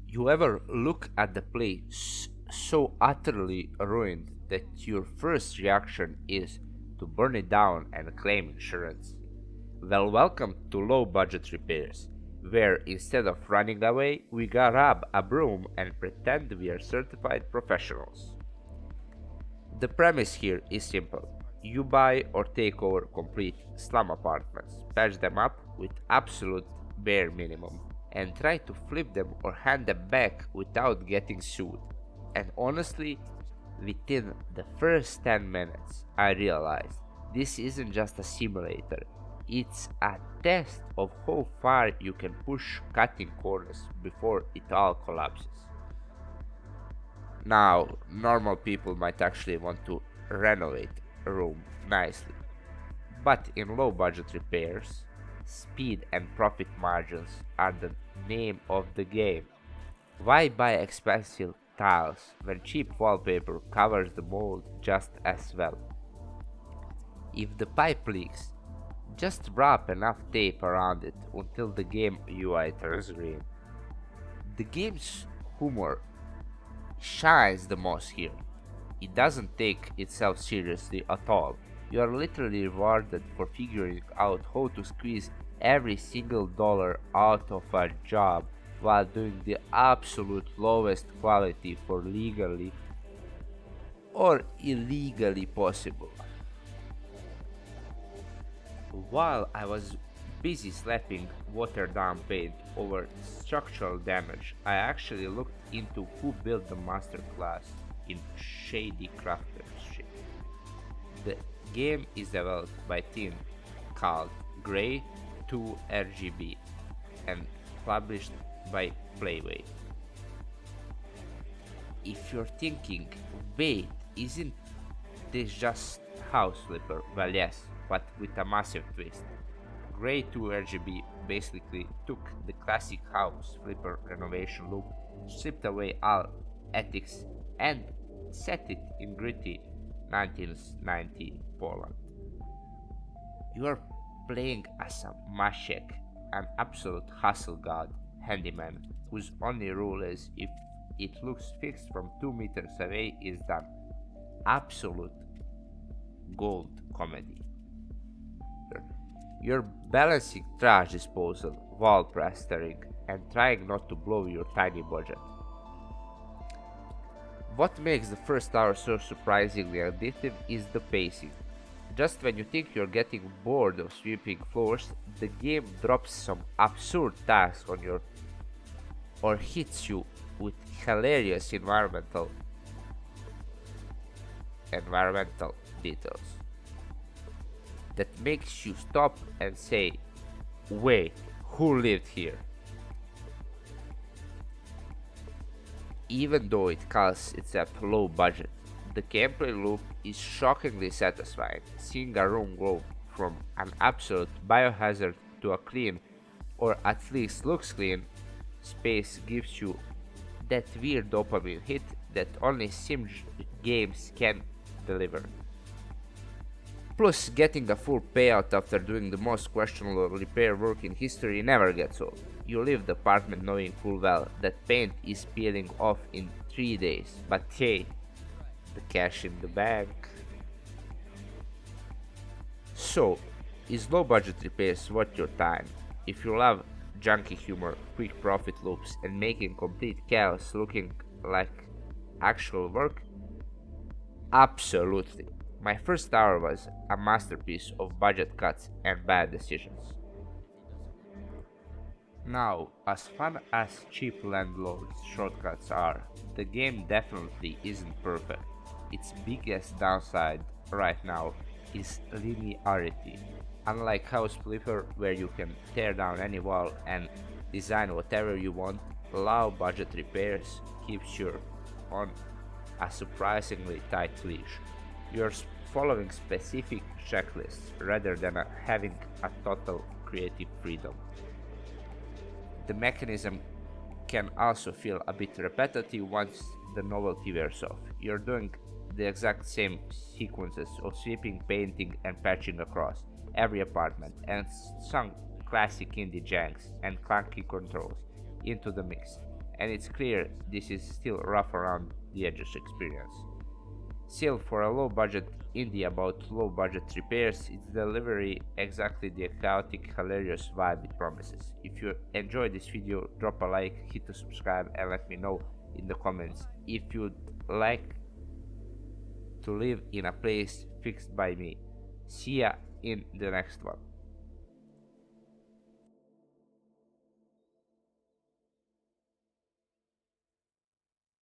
You ever look at the place so utterly ruined that your first reaction is to burn it down and claim insurance? Well, welcome to low budget repairs, where instead of running away, we grab a broom and pretend we are certified professionals. The premise here is simple. You buy or take over complete slum apartments, patch them up with absolute bare minimum, and try to flip them or hand them back without getting sued. And honestly, within the first 10 minutes, I realized this isn't just a simulator, it's a test of how far you can push cutting corners before it all collapses. Now, normal people might actually want to renovate a room nicely, but in low budget repairs, speed and profit margins are the name of the game. Why buy expensive tiles when cheap wallpaper covers the mold just as well? If the pipe leaks, just wrap enough tape around it until the game UI turns green. The game's humor shines the most here. It doesn't take itself seriously at all. You are literally rewarded for figuring out how to squeeze every single dollar out of a job while doing the absolute lowest quality for legally or illegally possible. While I was busy slapping watered down paint over structural damage, I actually looked into who built the masterclass in shady craftsmanship. The game is developed by a team called Grey 2 RGB and published by Playway. If you're thinking, wait, isn't this just House Flipper? Well, yes, but with a massive twist. Grey 2 RGB basically took the classic House Flipper renovation loop, stripped away all ethics, and set it in gritty 1990 Poland. You are playing as a Maciek, an absolute hustle god handyman whose only rule is if it looks fixed from 2 meters away is done. Absolute gold comedy. You're balancing trash disposal, wall plastering, and trying not to blow your tiny budget. What makes the first hour so surprisingly addictive is the pacing. Just when you think you're getting bored of sweeping floors, the game drops some absurd task on you or hits you with hilarious environmental details that makes you stop and say, wait, who lived here? Even though it calls itself low budget, the gameplay loop is shockingly satisfying. Seeing a room go from an absolute biohazard to a clean, or at least looks clean, space gives you that weird dopamine hit that only sim games can deliver. Plus, getting a full payout after doing the most questionable repair work in history never gets old. You leave the apartment knowing full well that paint is peeling off in 3 days, but hey, the cash in the bank. So, is low budget repairs worth your time? If you love junky humor, quick profit loops, and making complete chaos looking like actual work, absolutely. My first hour was a masterpiece of budget cuts and bad decisions. Now, as fun as cheap landlords shortcuts are, the game definitely isn't perfect. Its biggest downside right now is linearity. Unlike House Flipper, where you can tear down any wall and design whatever you want, low budget repairs keeps you on a surprisingly tight leash. You're following specific checklists rather than having a total creative freedom. The mechanism can also feel a bit repetitive once the novelty wears off. You're doing the exact same sequences of sweeping, painting, and patching across every apartment, and some classic indie janks and clunky controls into the mix. and it's clear this is still rough around the edges experience. Still, for a low budget indie about low budget repairs, its delivery exactly the chaotic, hilarious vibe it promises. If you enjoyed this video, drop a like, hit the subscribe, and let me know in the comments if you'd like to live in a place fixed by me. See ya in the next one.